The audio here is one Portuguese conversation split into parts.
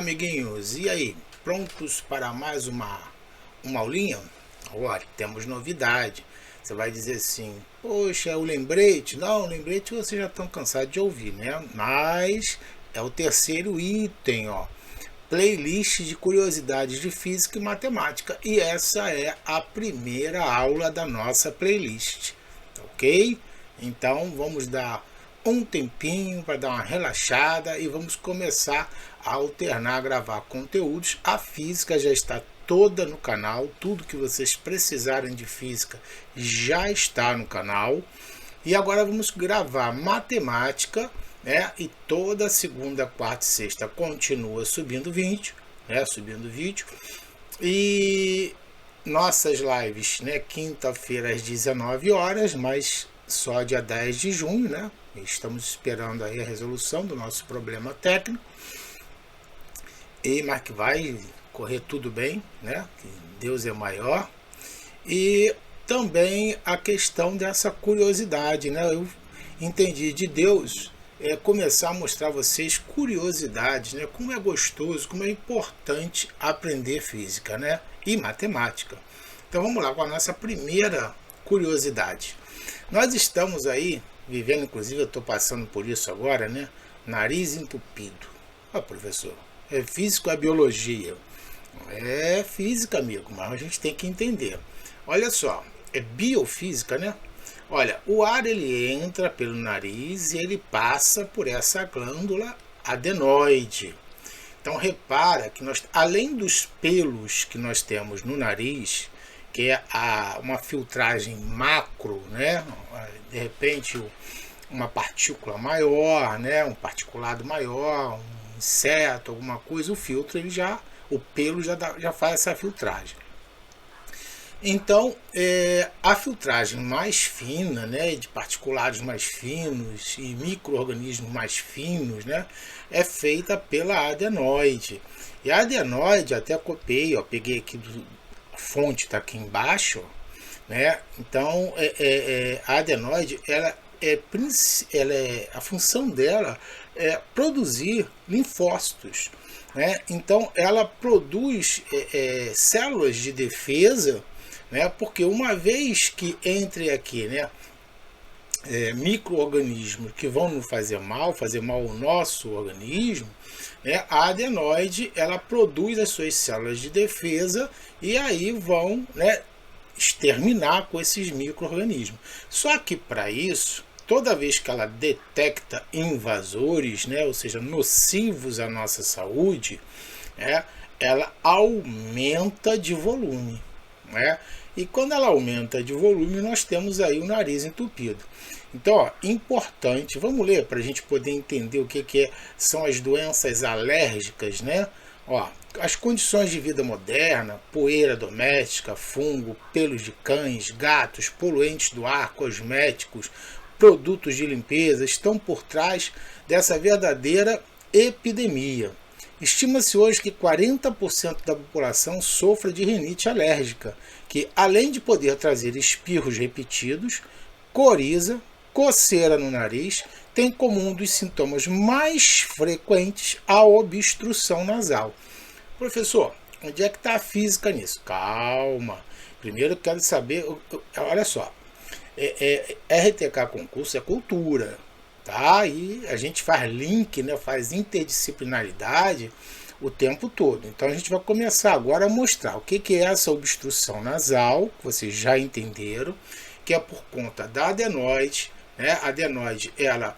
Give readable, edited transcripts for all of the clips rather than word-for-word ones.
amiguinhos, e aí, prontos para mais uma aulinha? Olha, temos novidade. Você vai dizer assim, poxa, é o lembrete? Não, o lembrete vocês já estão cansados de ouvir, né? Mas é o terceiro item, ó. Playlist de curiosidades de física e matemática. E essa é a primeira aula da nossa playlist, ok? Então vamos dar um tempinho para dar uma relaxada e vamos começar a alternar, a gravar conteúdos. A física já está toda no canal, tudo que vocês precisarem de física já está no canal. E agora vamos gravar matemática, né? E toda segunda, quarta e sexta continua subindo vídeo, né? Subindo vídeo. E nossas lives, né? Quinta-feira às 19 horas, mas só dia 10 de junho, né? Estamos esperando aí a resolução do nosso problema técnico. Mas que vai correr tudo bem, né? Que Deus é maior. E também a questão dessa curiosidade, né? Eu entendi de Deus começar a mostrar a vocês curiosidades, né? Como é gostoso, como é importante aprender física, né? E matemática. Então vamos lá com a nossa primeira curiosidade. Nós estamos aí vivendo, inclusive eu estou passando por isso agora, né? Nariz entupido. Ah, professor, é física ou é biologia? É física, amigo, mas a gente tem que entender. Olha só, é biofísica, né? Olha, o ar ele entra pelo nariz e ele passa por essa glândula adenoide. Então repara que nós, além dos pelos que nós temos no nariz, que é uma filtragem macro, né? De repente uma partícula maior, né? Um particulado maior, um inseto, alguma coisa, o filtro o pelo já faz essa filtragem. Então, a filtragem mais fina, né, de particulados mais finos e micro-organismos mais finos, né, é feita pela adenoide. E a adenoide, até copiei, ó, peguei aqui a fonte está aqui embaixo, né? Então, a adenoide, a função dela é produzir linfócitos, né? Então, ela produz células de defesa, né? Porque uma vez que entre aqui, né, micro-organismos que vão nos fazer mal ao nosso organismo, né, a adenoide ela produz as suas células de defesa e aí vão, né, exterminar com esses micro-organismos. Só que para isso, toda vez que ela detecta invasores, né, ou seja, nocivos à nossa saúde, ela aumenta de volume, né? E quando ela aumenta de volume, nós temos aí o nariz entupido. Então, ó, importante, vamos ler para a gente poder entender o que são as doenças alérgicas, né? Ó, as condições de vida moderna, poeira doméstica, fungo, pelos de cães, gatos, poluentes do ar, cosméticos, produtos de limpeza, estão por trás dessa verdadeira epidemia. Estima-se hoje que 40% da população sofra de rinite alérgica, que além de poder trazer espirros repetidos, coriza, coceira no nariz, tem como um dos sintomas mais frequentes a obstrução nasal. Professor, onde é que está a física nisso? Calma. Primeiro eu quero saber, olha só, RTK concurso é cultura, tá? E a gente faz link, né? Faz interdisciplinaridade o tempo todo. Então a gente vai começar agora a mostrar o que é essa obstrução nasal, que vocês já entenderam, que é por conta da adenoide, né? A adenoide, ela,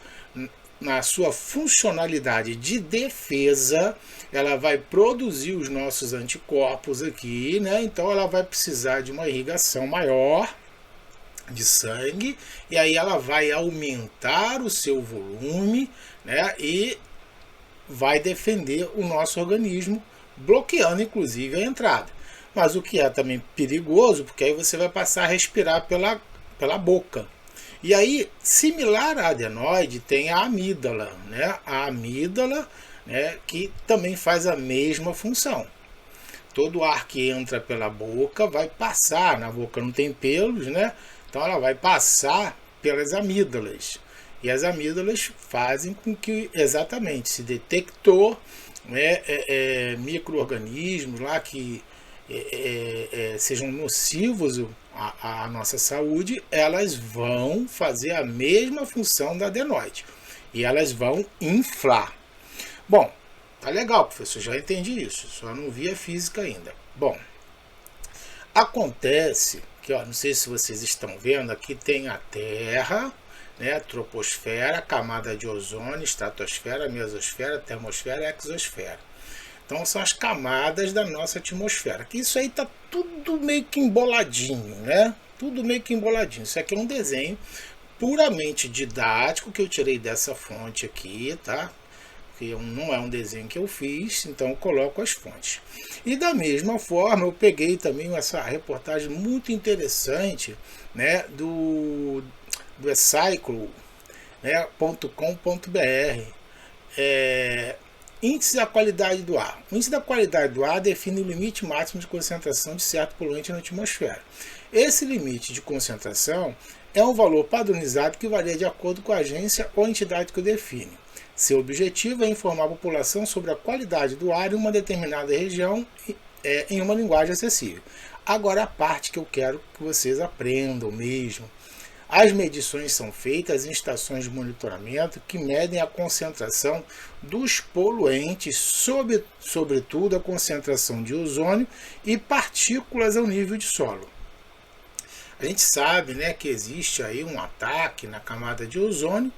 na sua funcionalidade de defesa, ela vai produzir os nossos anticorpos aqui, né? Então ela vai precisar de uma irrigação maior de sangue, e aí ela vai aumentar o seu volume, né? E vai defender o nosso organismo, bloqueando inclusive a entrada. Mas o que é também perigoso, porque aí você vai passar a respirar pela boca. E aí, similar à adenoide, tem a amígdala, né? A amígdala, né, que também faz a mesma função. Todo ar que entra pela boca vai passar, na boca não tem pelos, né? Então ela vai passar pelas amígdalas. E as amígdalas fazem com que, exatamente, se detectou né, micro-organismos lá que sejam nocivos à nossa saúde, elas vão fazer a mesma função da adenoide e elas vão inflar. Bom, tá legal, professor, já entendi isso, só não vi a física ainda. Bom, acontece que, ó, não sei se vocês estão vendo, aqui tem a Terra, né, troposfera, camada de ozônio, estratosfera, mesosfera, termosfera e exosfera. Então são as camadas da nossa atmosfera. Que isso aí tá tudo meio que emboladinho, né? Tudo meio que emboladinho. Isso aqui é um desenho puramente didático que eu tirei dessa fonte aqui, tá? Que não é um desenho que eu fiz, então eu coloco as fontes. E da mesma forma eu peguei também essa reportagem muito interessante, né, do ecycle, né, .com.br. Índice da qualidade do ar. O índice da qualidade do ar define o limite máximo de concentração de certo poluente na atmosfera. Esse limite de concentração é um valor padronizado que varia de acordo com a agência ou entidade que o define. Seu objetivo é informar a população sobre a qualidade do ar em uma determinada região em uma linguagem acessível. Agora a parte que eu quero que vocês aprendam mesmo. As medições são feitas em estações de monitoramento que medem a concentração dos poluentes, sobretudo a concentração de ozônio e partículas ao nível de solo. A gente sabe, né, que existe aí um ataque na camada de ozônio,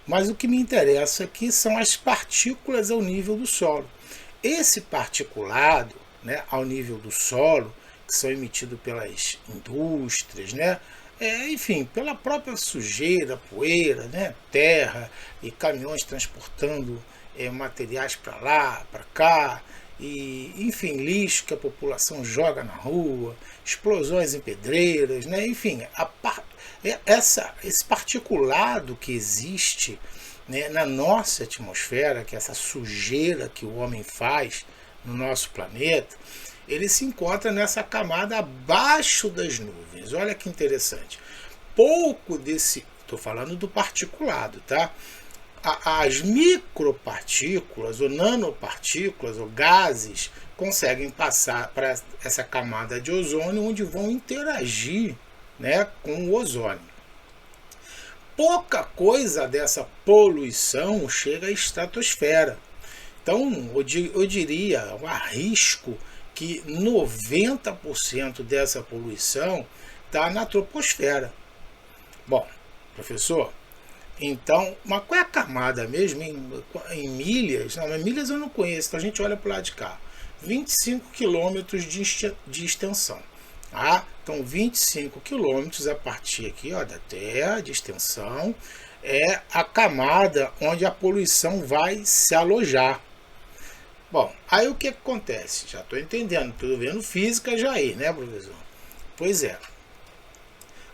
mas o que me interessa aqui são as partículas ao nível do solo. Esse particulado, né, ao nível do solo, que são emitidos pelas indústrias, né, enfim, pela própria sujeira, poeira, né, terra e caminhões transportando materiais para lá, para cá, e enfim, lixo que a população joga na rua, explosões em pedreiras, né, enfim, esse particulado que existe, né, na nossa atmosfera, que é essa sujeira que o homem faz no nosso planeta, ele se encontra nessa camada abaixo das nuvens. Olha que interessante. Pouco desse, estou falando do particulado, tá? As micropartículas ou nanopartículas ou gases conseguem passar para essa camada de ozônio, onde vão interagir, né, com o ozônio. Pouca coisa dessa poluição chega à estratosfera. Então, eu diria, eu arrisco que 90% dessa poluição está na troposfera. Bom, professor, então, mas qual é a camada mesmo em milhas? Não, mas milhas eu não conheço, então a gente olha para o lado de cá. 25 quilômetros de extensão. Tá? Então, 25 quilômetros a partir aqui, ó, da Terra, de extensão, é a camada onde a poluição vai se alojar. Bom, aí o que acontece? Já estou entendendo, estou vendo física já aí, né, professor? Pois é.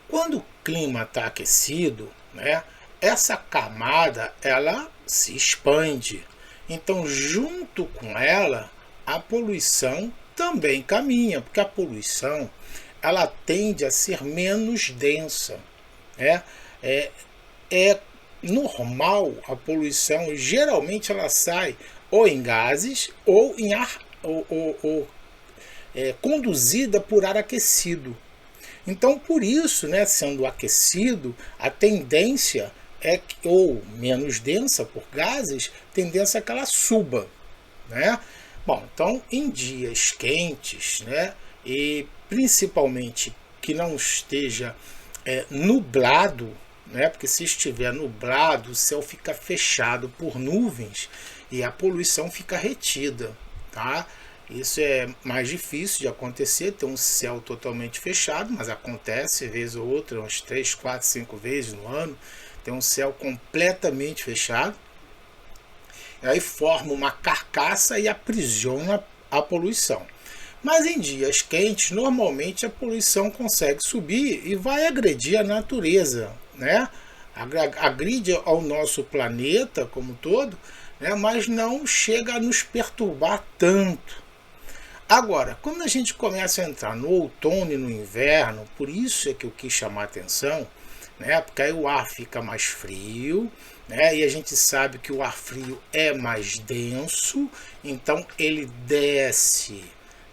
Quando o clima está aquecido, né, essa camada ela se expande. Então, junto com ela, a poluição também caminha, porque a poluição ela tende a ser menos densa, né? É normal a poluição, geralmente ela sai ou em gases ou em ar, conduzida por ar aquecido. Então, por isso, né, sendo aquecido, a tendência ou menos densa por gases, tendência é que ela suba, né? Bom, então em dias quentes, né, e principalmente que não esteja nublado, né, porque se estiver nublado, o céu fica fechado por nuvens e a poluição fica retida, tá? Isso é mais difícil de acontecer, ter um céu totalmente fechado, mas acontece vez ou outra, umas 3, 4, 5 vezes no ano, tem um céu completamente fechado, e aí forma uma carcaça e aprisiona a poluição. Mas em dias quentes, normalmente a poluição consegue subir e vai agredir a natureza, né? Agride ao nosso planeta como um todo, né? Mas não chega a nos perturbar tanto. Agora, quando a gente começa a entrar no outono e no inverno, por isso é que eu quis chamar a atenção, né? Porque aí o ar fica mais frio, né? E a gente sabe que o ar frio é mais denso, então ele desce,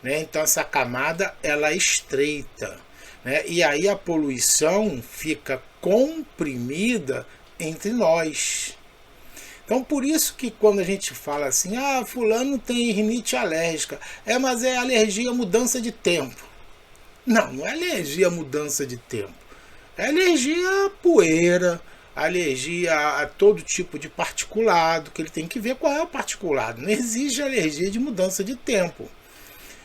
né? Então essa camada ela é estreita, né? E aí a poluição fica comprimida entre nós. Então por isso que quando a gente fala assim, ah, fulano tem rinite alérgica, mas é alergia à mudança de tempo. Não, não é alergia à mudança de tempo. É alergia à poeira, alergia a todo tipo de particulado, que ele tem que ver qual é o particulado. Não existe alergia de mudança de tempo.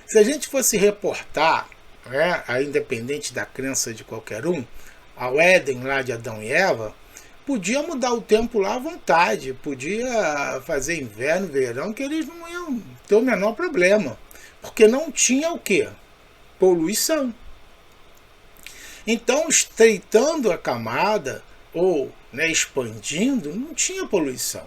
Se a gente fosse reportar, né, a independente da crença de qualquer um, ao Éden lá de Adão e Eva, podia mudar o tempo lá à vontade, podia fazer inverno, verão, que eles não iam ter o menor problema. Porque não tinha o quê? Poluição. Então, estreitando a camada, ou, né, expandindo, não tinha poluição.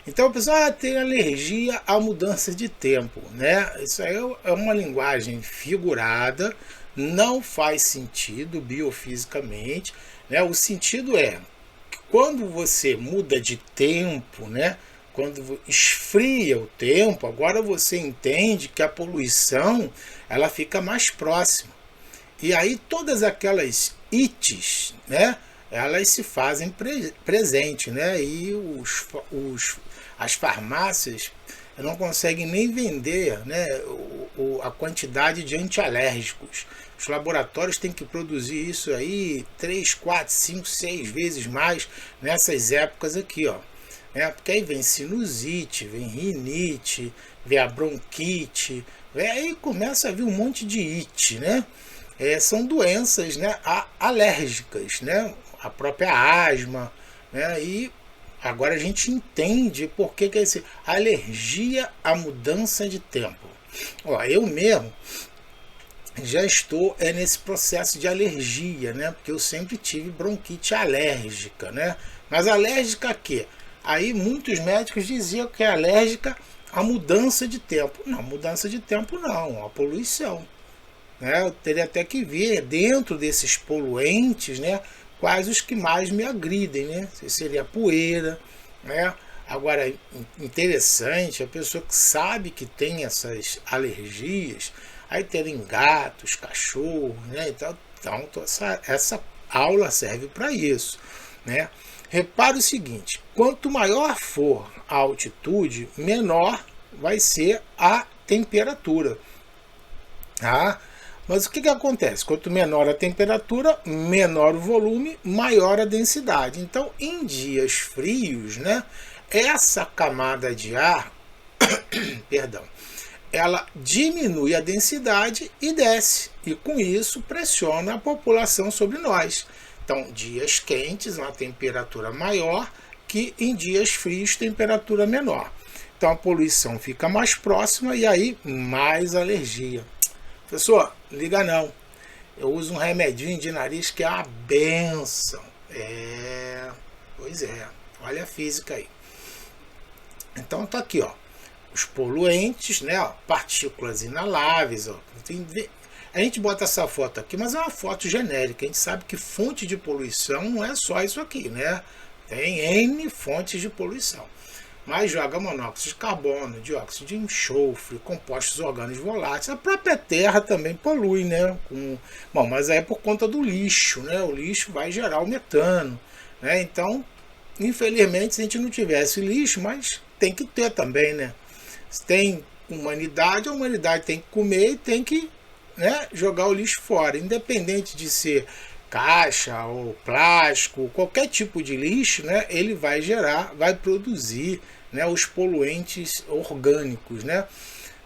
Então a pessoa tem alergia à mudança de tempo, né? Isso aí é uma linguagem figurada, não faz sentido biofisicamente, né? O sentido é que quando você muda de tempo, né? Quando esfria o tempo, agora você entende que a poluição ela fica mais próxima. E aí todas aquelas ites, né? Elas se fazem presente, né? E as farmácias não conseguem nem vender, né, a quantidade de antialérgicos. Os laboratórios têm que produzir isso aí 3, 4, 5, 6 vezes mais nessas épocas aqui, ó. Porque aí vem sinusite, vem rinite, vem a bronquite, aí começa a vir um monte de ite, né? São doenças, né, alérgicas, né? A própria asma, né? E agora a gente entende por que é esse alergia à mudança de tempo. Ó, eu mesmo já estou nesse processo de alergia, né? Porque eu sempre tive bronquite alérgica, né? Mas alérgica a quê? Aí muitos médicos diziam que é alérgica à mudança de tempo. Não, mudança de tempo não, a poluição. Né? Eu teria até que ver dentro desses poluentes, né, quais os que mais me agridem, né? Seria a poeira, né? Agora, interessante, a pessoa que sabe que tem essas alergias, aí terem gatos, cachorros, né? Então essa aula serve para isso, né? Repare o seguinte, quanto maior for a altitude, menor vai ser a temperatura, tá? Mas o que acontece? Quanto menor a temperatura, menor o volume, maior a densidade. Então, em dias frios, né, essa camada de ar, perdão, ela diminui a densidade e desce. E com isso pressiona a população sobre nós. Então, dias quentes, uma temperatura maior, que em dias frios, temperatura menor. Então, a poluição fica mais próxima e aí mais alergia. Professor, liga não. Eu uso um remedinho de nariz que é uma benção. Pois é. Olha a física aí. Então tá aqui, ó. Os poluentes, né? Ó, partículas inaláveis, ó. A gente bota essa foto aqui, mas é uma foto genérica. A gente sabe que fonte de poluição não é só isso aqui, né? Tem N fontes de poluição. Mas joga monóxido de carbono, dióxido de enxofre, compostos orgânicos voláteis. A própria terra também polui, né? Bom, mas é por conta do lixo, né? O lixo vai gerar o metano, né? Então, infelizmente, se a gente não tivesse lixo, mas tem que ter também, né? Se tem humanidade, a humanidade tem que comer e tem que, né, jogar o lixo fora. Independente de ser caixa ou plástico, qualquer tipo de lixo, né, ele vai gerar, vai produzir, né, os poluentes orgânicos, né?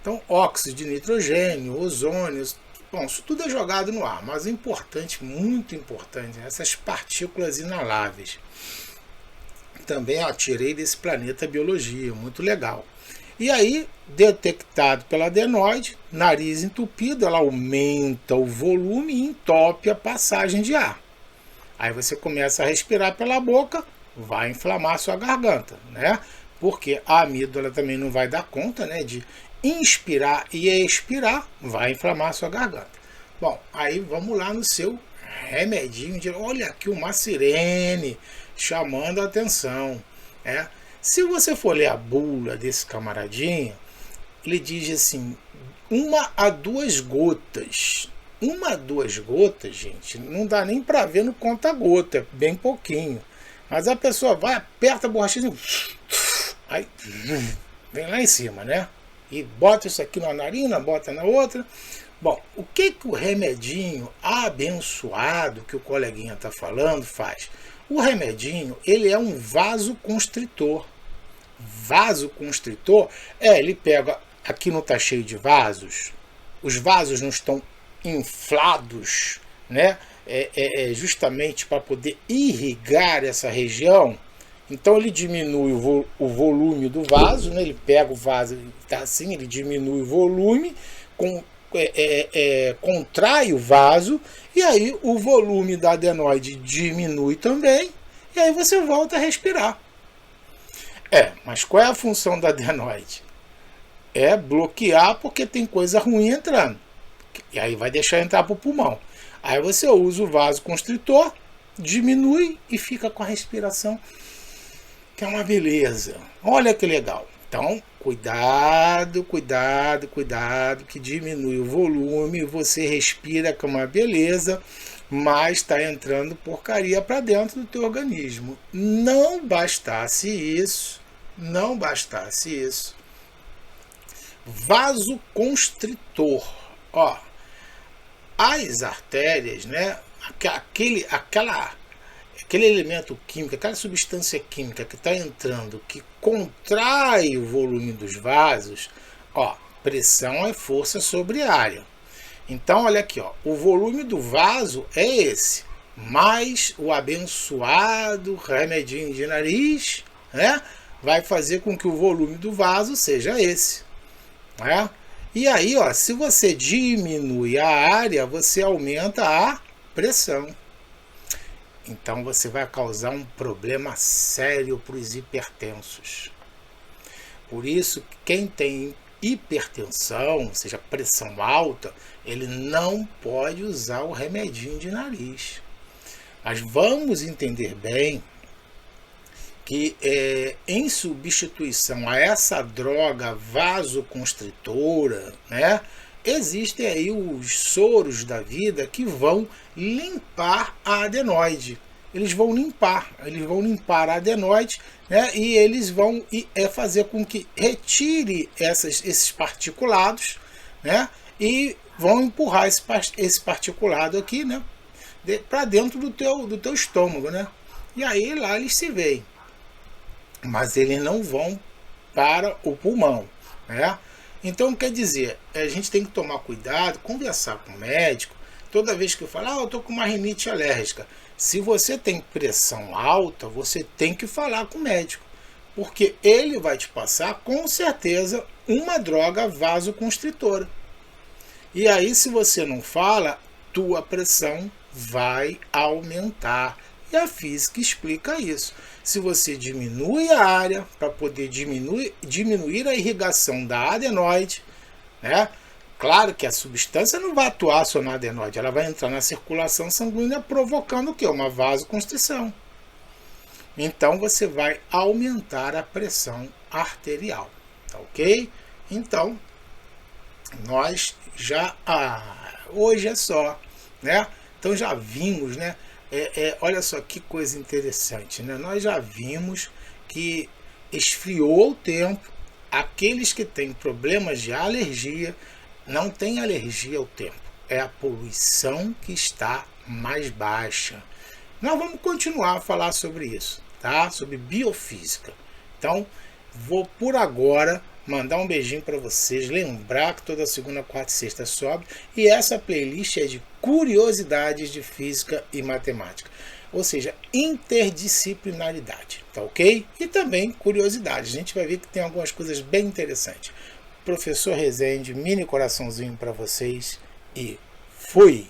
Então, óxido de nitrogênio, ozônio, bom, isso tudo é jogado no ar, mas é importante, muito importante, essas partículas inaláveis. Também tirei desse planeta biologia, muito legal. E aí, detectado pela adenoide, nariz entupido, ela aumenta o volume e entope a passagem de ar. Aí você começa a respirar pela boca, vai inflamar a sua garganta, né? Porque a amígdala também não vai dar conta, né, de inspirar e expirar, vai inflamar a sua garganta. Bom, aí vamos lá no seu remedinho, olha aqui uma sirene chamando a atenção. Se você for ler a bula desse camaradinho, ele diz assim, 1 a 2 gotas. 1 a 2 gotas, gente, não dá nem para ver no conta-gota, é bem pouquinho. Mas a pessoa vai, aperta a borrachinha, aí vem lá em cima, né? E bota isso aqui na narina, bota na outra. Bom, o que o remedinho abençoado que o coleguinha está falando faz? O remedinho, ele é um vasoconstritor. Vasoconstritor ele pega, aqui não está cheio de vasos, os vasos não estão inflados, né? Justamente para poder irrigar essa região. Então ele diminui o volume do vaso, né? Ele pega o vaso, tá assim, ele diminui o volume, contrai o vaso, e aí o volume da adenoide diminui também, e aí você volta a respirar. Mas qual é a função da adenoide? É bloquear, porque tem coisa ruim entrando, e aí vai deixar entrar para o pulmão. Aí você usa o vasoconstritor, diminui e fica com a respiração, que é uma beleza. Olha que legal. Então, cuidado, cuidado, cuidado, que diminui o volume, você respira com uma beleza, mas está entrando porcaria para dentro do teu organismo. Não bastasse isso, vasoconstritor, as artérias, né? Aquele elemento químico, aquela substância química que está entrando, que contrai o volume dos vasos, pressão é força sobre área. Então, olha aqui, o volume do vaso é esse, mais o abençoado remedinho de nariz, né? Vai fazer com que o volume do vaso seja esse, né? E aí, se você diminui a área, você aumenta a pressão. Então você vai causar um problema sério para os hipertensos. Por isso, quem tem hipertensão, ou seja, pressão alta, ele não pode usar o remedinho de nariz. Mas vamos entender bem que em substituição a essa droga vasoconstritora, né, existem aí os soros da vida que vão limpar a adenoide. Eles vão limpar a adenoide, né, e eles vão fazer com que retire esses particulados, né, e vão empurrar esse particulado aqui, né, para dentro do teu estômago, né, e aí lá eles se veem. Mas eles não vão para o pulmão, né? Então, quer dizer, a gente tem que tomar cuidado, conversar com o médico, toda vez que eu falo, eu estou com uma rinite alérgica. Se você tem pressão alta, você tem que falar com o médico, porque ele vai te passar, com certeza, uma droga vasoconstritora. E aí, se você não fala, tua pressão vai aumentar. E a física explica isso. Se você diminui a área para poder diminuir a irrigação da adenoide, né? Claro que a substância não vai atuar só na adenoide, ela vai entrar na circulação sanguínea provocando o quê? Uma vasoconstrição. Então você vai aumentar a pressão arterial, tá ok? Então, nós já... hoje é só, né? Então já vimos, né? Olha só que coisa interessante, né? Nós já vimos que esfriou o tempo. Aqueles que têm problemas de alergia não têm alergia ao tempo. É a poluição que está mais baixa. Nós vamos continuar a falar sobre isso, tá? Sobre biofísica. Então, vou por agora mandar um beijinho para vocês, lembrar que toda segunda, quarta e sexta sobe, e essa playlist é de curiosidades de física e matemática, ou seja, interdisciplinaridade, tá ok? E também curiosidades, a gente vai ver que tem algumas coisas bem interessantes. Professor Rezende, mini coraçãozinho para vocês e fui!